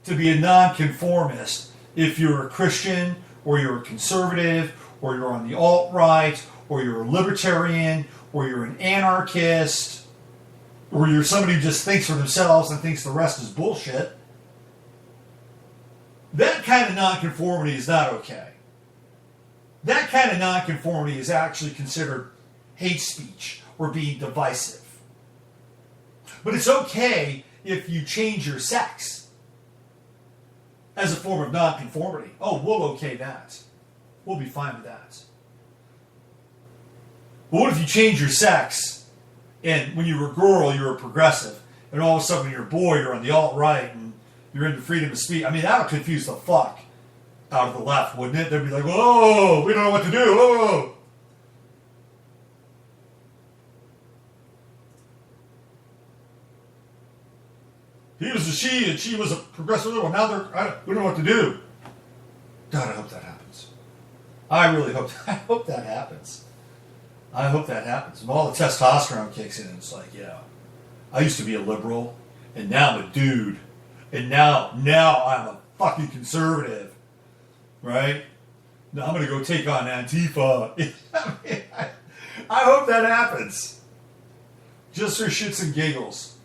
to be a nonconformist if you're a Christian, or you're a conservative, or you're on the alt-right, or you're a libertarian, or you're an anarchist, or you're somebody who just thinks for themselves and thinks the rest is bullshit. That kind of nonconformity is not okay. That kind of nonconformity is actually considered hate speech or being divisive. But it's okay if you change your sex as a form of nonconformity. Oh, we'll okay that. We'll be fine with that. But what if you change your sex and when you were a girl, you were a progressive, and all of a sudden when you're a boy, you're on the alt-right and you're into freedom of speech? I mean, that'll confuse the fuck out of the left, wouldn't it? They'd be like, whoa, we don't know what to do. Whoa. He was a she and she was a progressive liberal. Now we don't know what to do. God, I hope that happens. I really hope that happens. I hope that happens. And all the testosterone kicks in and it's like, yeah, I used to be a liberal and now I'm a dude. And now I'm a fucking conservative. Right? Now I'm going to go take on Antifa. I hope that happens. Just for shits and giggles.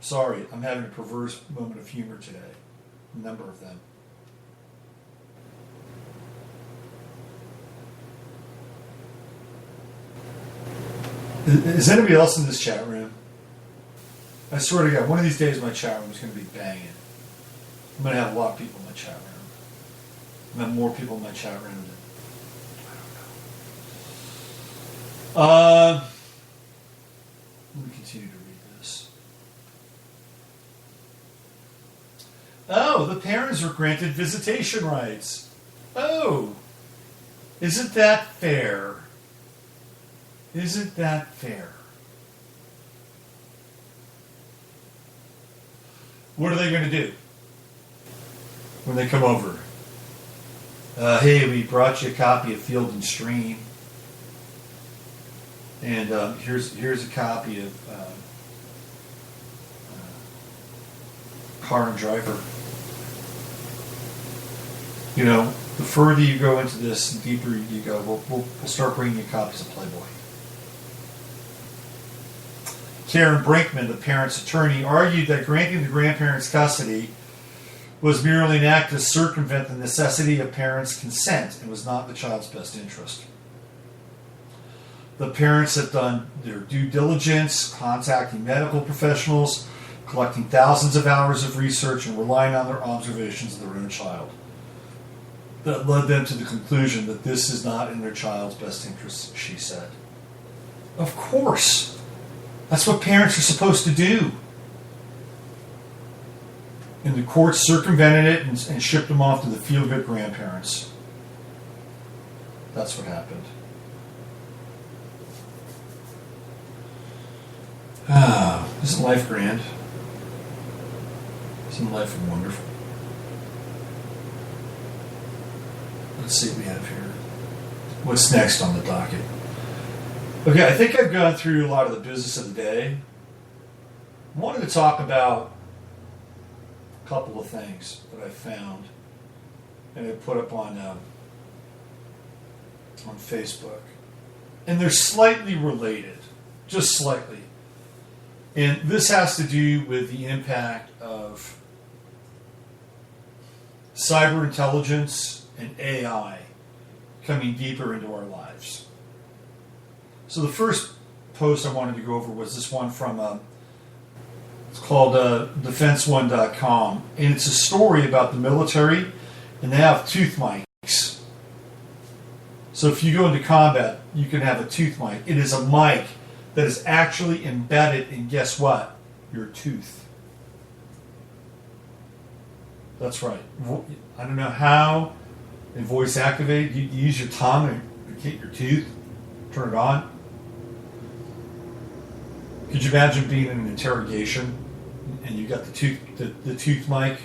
Sorry, I'm having a perverse moment of humor today. A number of them. Is anybody else in this chat room? I swear to God, one of these days my chat room is going to be banging. I'm going to have a lot of people in my chat room. I'm going to have more people in my chat room than... I don't know. Let me continue to read this. Oh, the parents were granted visitation rights. Oh, isn't that fair? Isn't that fair? What are they going to do when they come over? Hey, we brought you a copy of Field and Stream, and here's a copy of Car and Driver. You know, the further you go into this, the deeper you go. We'll start bringing you copies of Playboy. Karen Brinkman, the parent's attorney, argued that granting the grandparents custody was merely an act to circumvent the necessity of parents' consent and was not in the child's best interest. The parents have done their due diligence, contacting medical professionals, collecting thousands of hours of research, and relying on their observations of their own child. That led them to the conclusion that this is not in their child's best interest, she said. Of course. That's what parents are supposed to do. And the courts circumvented it and shipped them off to the feel-good grandparents. That's what happened. Isn't life grand? Isn't life wonderful? Let's see what we have here. What's next on the docket? Okay, I think I've gone through a lot of the business of the day. I wanted to talk about a couple of things that I found and I put up on Facebook. And they're slightly related, just slightly. And this has to do with the impact of cyber intelligence and AI coming deeper into our lives. So the first post I wanted to go over was this one from, it's called defenseone.com. And it's a story about the military, and they have tooth mics. So if you go into combat, you can have a tooth mic. It is a mic that is actually embedded in, guess what? Your tooth. That's right. I don't know how they voice activate. You use your tongue and hit your tooth, turn it on. Could you imagine being in an interrogation and you got the tooth mic,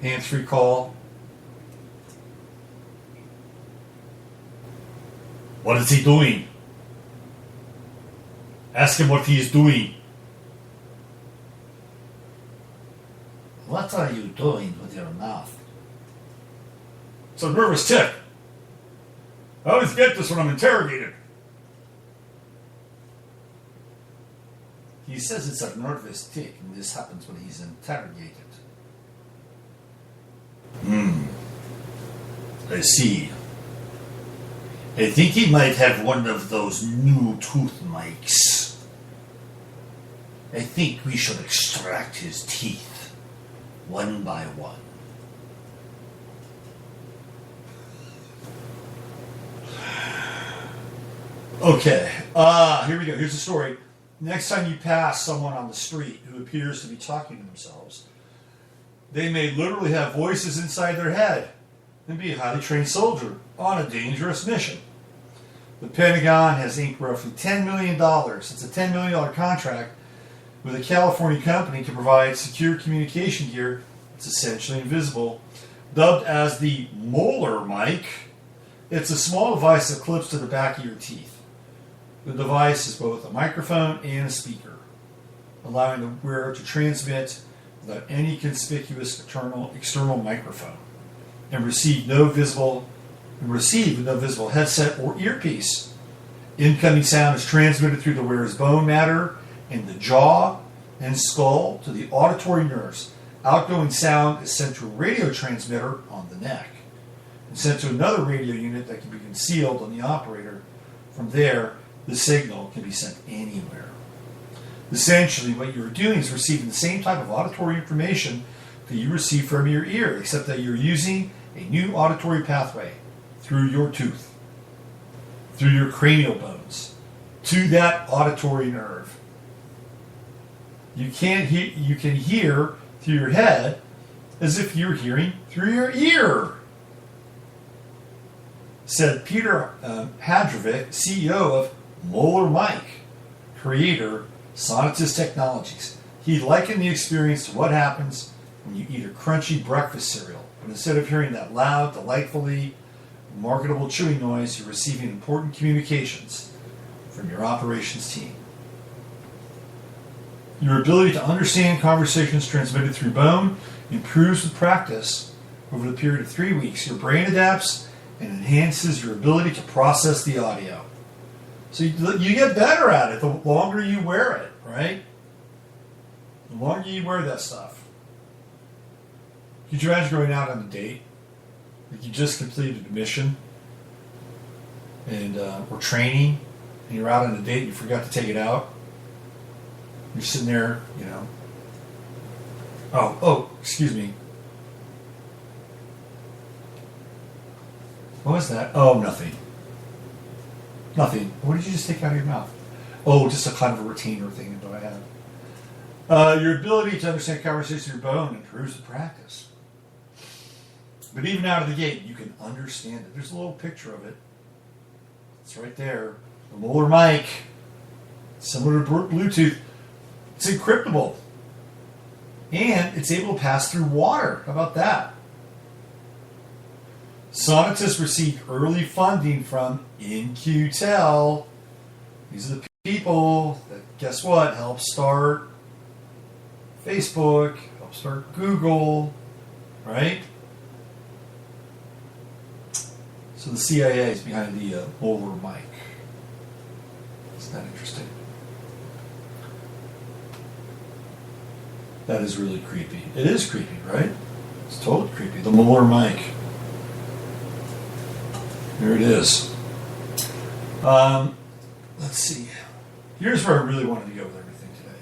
hands-free call? What is he doing? Ask him what he is doing. What are you doing with your mouth? It's a nervous tick. I always get this when I'm interrogated. He says it's a nervous tick, and this happens when he's interrogated. I see. I think he might have one of those new tooth mics. I think we should extract his teeth, one by one. Okay, here we go. Here's the story. Next time you pass someone on the street who appears to be talking to themselves, they may literally have voices inside their head and be a highly trained soldier on a dangerous mission. The Pentagon has inked roughly $10 million. It's a $10 million contract with a California company to provide secure communication gear that's essentially invisible. Dubbed as the molar mic, it's a small device that clips to the back of your teeth. The device is both a microphone and a speaker, allowing the wearer to transmit without any conspicuous external microphone and receive no visible headset or earpiece. Incoming sound is transmitted through the wearer's bone matter in the jaw and skull to the auditory nerves. Outgoing sound is sent to a radio transmitter on the neck and sent to another radio unit that can be concealed on the operator. From there, the signal can be sent anywhere. Essentially, what you're doing is receiving the same type of auditory information that you receive from your ear, except that you're using a new auditory pathway through your tooth, through your cranial bones, to that auditory nerve. You can hear through your head as if you're hearing through your ear, said Peter Hadrovic, CEO of Molar Mic, creator, Sonatus Technologies. He likened the experience to what happens when you eat a crunchy breakfast cereal, but instead of hearing that loud, delightfully marketable chewing noise, you're receiving important communications from your operations team. Your ability to understand conversations transmitted through bone improves with practice. Over the period of 3 weeks, your brain adapts and enhances your ability to process the audio. So you get better at it the longer you wear it, right? The longer you wear that stuff. Could you imagine going out on a date? Like you just completed a mission and or training, and you're out on a date and you forgot to take it out. You're sitting there, you know. Oh, excuse me. What was that? Oh, nothing. Nothing. What did you just take out of your mouth? Oh, just a kind of a retainer thing that I have. Your ability to understand conversations through bone improves with practice. But even out of the gate, you can understand it. There's a little picture of it. It's right there. The molar mic, similar to Bluetooth. It's encryptable. And it's able to pass through water. How about that? Sonatus received early funding from In-Q-Tel. These are the people that, guess what, helped start Facebook, helped start Google, right? So the CIA is behind the molar mic. Isn't that interesting? That is really creepy. It is creepy, right? It's totally creepy. The molar mic. There it is. Let's see. Here's where I really wanted to go with everything today.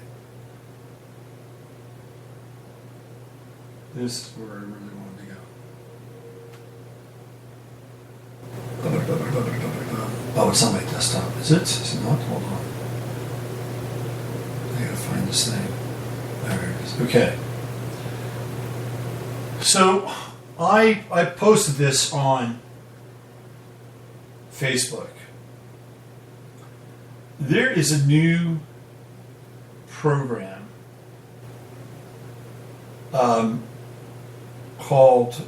This is where I really wanted to go. Oh, it's on my desktop. Is it? Is it not? Hold on. I gotta find this thing. There it is. Okay. So I posted this on Facebook. There is a new program called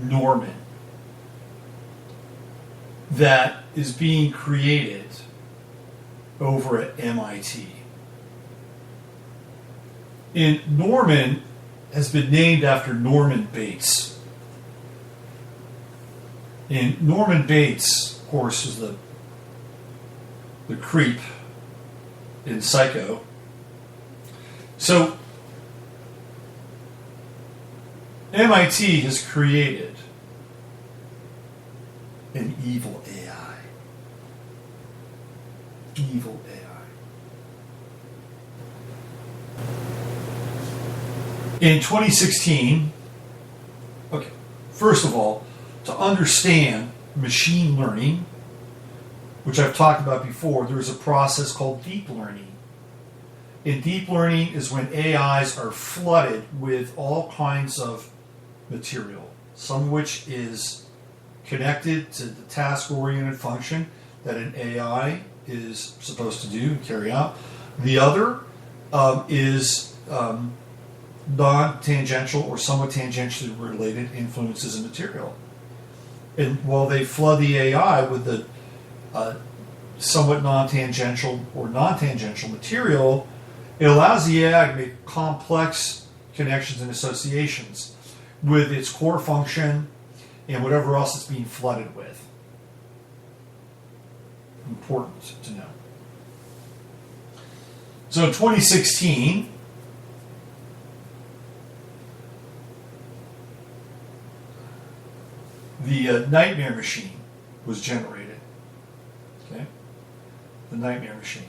Norman that is being created over at MIT. And Norman has been named after Norman Bates. And Norman Bates, of course, is the creep in Psycho. So, MIT has created an evil AI. Evil AI. In 2016, okay, first of all, to understand machine learning, which I've talked about before, there's a process called deep learning. And deep learning is when AIs are flooded with all kinds of material, some of which is connected to the task-oriented function that an AI is supposed to do and carry out. The other is non-tangential or somewhat tangentially related influences in material. And while they flood the AI with the somewhat non-tangential or non-tangential material, it allows the AI to make complex connections and associations with its core function and whatever else it's being flooded with. Important to know. So in 2016, the Nightmare Machine was generated. Okay? The Nightmare Machine.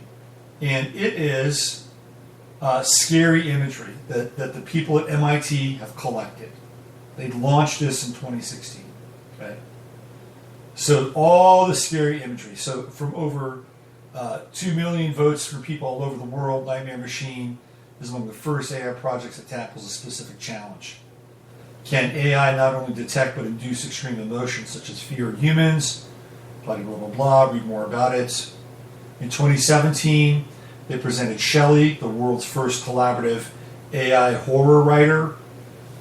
And it is scary imagery that the people at MIT have collected. They launched this in 2016. Okay? So all the scary imagery. So from over 2 million votes from people all over the world, Nightmare Machine is among the first AI projects that tackles a specific challenge. Can AI not only detect but induce extreme emotions such as fear in humans? Blah, blah, blah, blah. Read more about it. In 2017, they presented Shelley, the world's first collaborative AI horror writer.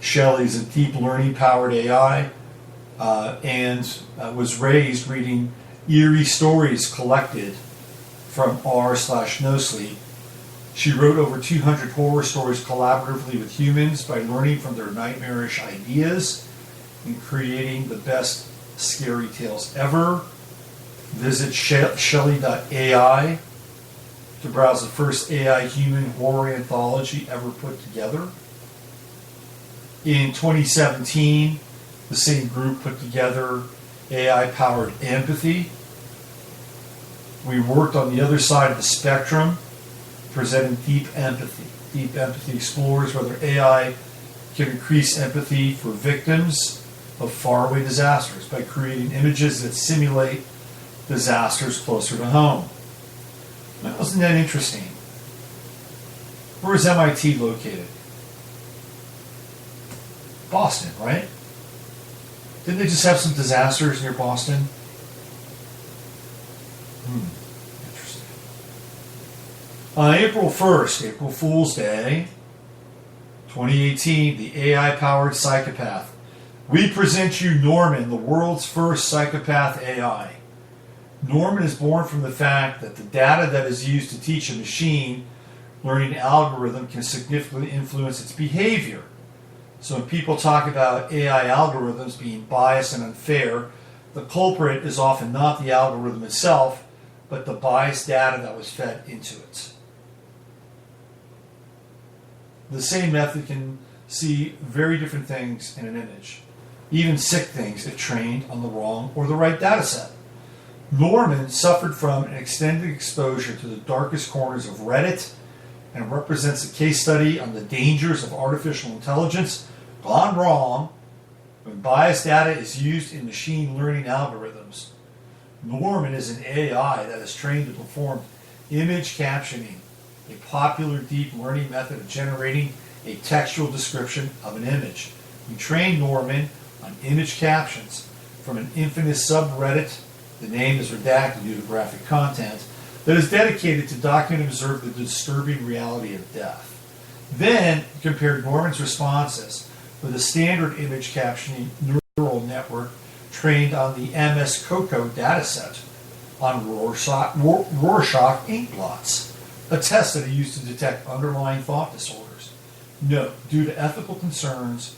Shelley is a deep learning-powered AI and was raised reading eerie stories collected from r/no sleep. She wrote over 200 horror stories collaboratively with humans by learning from their nightmarish ideas and creating the best scary tales ever. Visit Shelley.ai to browse the first AI human horror anthology ever put together. In 2017, the same group put together AI-powered empathy. We worked on the other side of the spectrum, presenting deep empathy. Deep empathy explores whether AI can increase empathy for victims of faraway disasters by creating images that simulate disasters closer to home. Now, wasn't that interesting? Where is MIT located? Boston, right? Didn't they just have some disasters near Boston? Interesting. On April 1st, April Fool's Day, 2018, the AI-powered Psychopath. We present you Norman, the world's first psychopath AI. Norman is born from the fact that the data that is used to teach a machine learning algorithm can significantly influence its behavior. So when people talk about AI algorithms being biased and unfair, the culprit is often not the algorithm itself, but the biased data that was fed into it. The same method can see very different things in an image, even sick things if trained on the wrong or the right data set. Norman suffered from an extended exposure to the darkest corners of Reddit and represents a case study on the dangers of artificial intelligence gone wrong when biased data is used in machine learning algorithms. Norman is an AI that is trained to perform image captioning, a popular deep learning method of generating a textual description of an image. We trained Norman on image captions from an infamous subreddit, the name is redacted due to graphic content, that is dedicated to document and observe the disturbing reality of death. Then compared Norman's responses with a standard image captioning neural network trained on the MS-CoCo dataset on Rorschach ink blots, a test that he used to detect underlying thought disorders. No, due to ethical concerns,